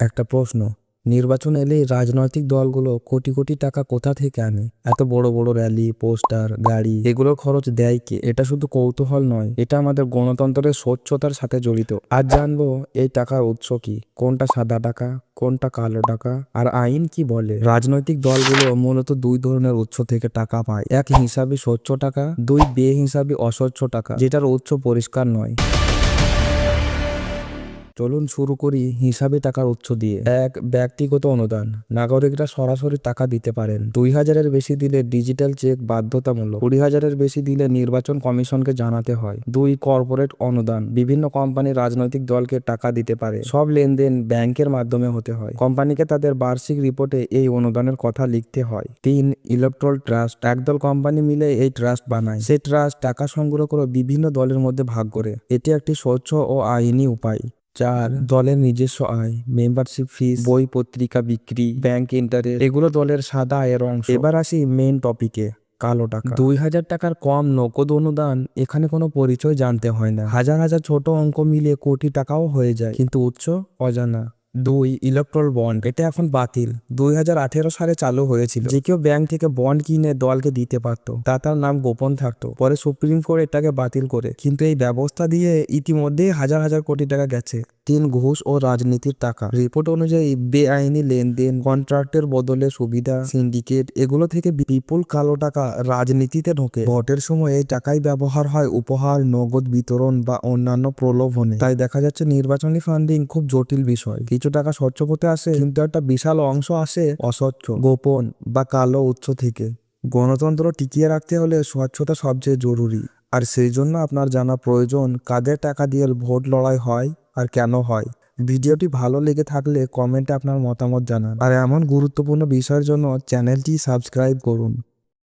একটা প্রশ্ন, নির্বাচন এলেই রাজনৈতিক দলগুলো কোটি কোটি টাকা কোথা থেকে আনে? এত বড় বড় র্যালি, পোস্টার, গাড়ি, এগুলোর খরচ দেয় কে? এটা শুধু কৌতূহল নয়, এটা আমাদের গণতন্ত্রের স্বচ্ছতার সাথে জড়িত। আজ জানবো এই টাকার উৎস কি, কোনটা সাদা টাকা, কোনটা কালো টাকা, আর আইন কি বলে। রাজনৈতিক দলগুলো মূলত দুই ধরনের উৎস থেকে টাকা পায়। এক হিসাবে স্বচ্ছ টাকা, দুই বেহিসাবি অস্বচ্ছ টাকা, যেটার উৎস পরিষ্কার নয়। চলুন শুরু করি হিসাবে টাকার উৎস দিয়ে। এক, ব্যক্তিগত অনুদান। নাগরিকরা সরাসরি টাকা দিতে পারেন। 2000-এর বেশি দিলে ডিজিটাল চেক বাধ্যতামূলক। 20,000-এর বেশি দিলে নির্বাচন কমিশনকে জানাতে হয়। দুই, কর্পোরেট অনুদান। বিভিন্ন কোম্পানি রাজনৈতিক দলকে টাকা দিতে পারে। সব লেনদেন ব্যাংকের মাধ্যমে হতে হয়। কোম্পানিকে তাদের বার্ষিক রিপোর্টে এই অনুদানের কথা লিখতে হয়। তিন, ইলেকট্রাল ট্রাস্ট। একদল কোম্পানি মিলে এই ট্রাস্ট বানায়। সেই ট্রাস্ট টাকা সংগ্রহ করে বিভিন্ন দলের মধ্যে ভাগ করে। এটি একটি স্বচ্ছ ও আইনি উপায়। চার, দলের নিজস্ব আয়। মেম্বারশিপ ফিস, বই পত্রিকা বিক্রি, ব্যাংক ইন্টারেস্ট, এগুলো দলের সাদা আয়ের অংশ। এবার আসি মেইন টপিকে, কালো টাকা। 2,000 টাকার কম নগদ অনুদান, এখানে কোনো পরিচয় জানতে হয় না। হাজার হাজার ছোট অঙ্ক মিলিয়ে কোটি টাকাও হয়ে যায়, কিন্তু উৎস অজানা। দুই, ইলেকট্রাল বন্ড। এটা এখন বাতিল। 2018 সালে চালু হয়েছিল। যে কেউ ব্যাংক থেকে বন্ড কিনে দলকে দিতে পারত, তার নাম গোপন থাকতো। পরে সুপ্রিম কোর্ট এটাকে বাতিল করে, কিন্তু এই ব্যবস্থা দিয়ে ইতিমধ্যেই হাজার হাজার কোটি টাকা গেছে। তিন, ঘুষ ও রাজনীতির টাকা। রিপোর্ট অনুযায়ী বেআইনি লেনদেন, কন্ট্রাক্টের বদলে সুবিধা, সিন্ডিকেট, এগুলো থেকে বিপুল কালো টাকা রাজনীতিতে ঢোকে। ভোটের সময় এই টাকাই ব্যবহার হয় উপহার, নগদ বিতরণ বা অন্যান্য প্রলোভনে। তাই দেখা যাচ্ছে নির্বাচনী ফান্ডিং খুব জটিল বিষয়। কিছু টাকা স্বচ্ছ পথে আসে, কিন্তু একটা বিশাল অংশ আসে অস্বচ্ছ, গোপন বা কালো উৎস থেকে। গণতন্ত্র টিকিয়ে রাখতে হলে স্বচ্ছতা সবচেয়ে জরুরি। আর সেই জন্য আপনার জানা প্রয়োজন কাদের টাকা দিয়ে ভোট লড়াই হয় আর কেন হয়। ভিডিওটি ভালো লেগে থাকলে কমেন্টে আপনার মতামত জানান, আর এমন গুরুত্বপূর্ণ বিষয়ের জন্য চ্যানেলটি সাবস্ক্রাইব করুন।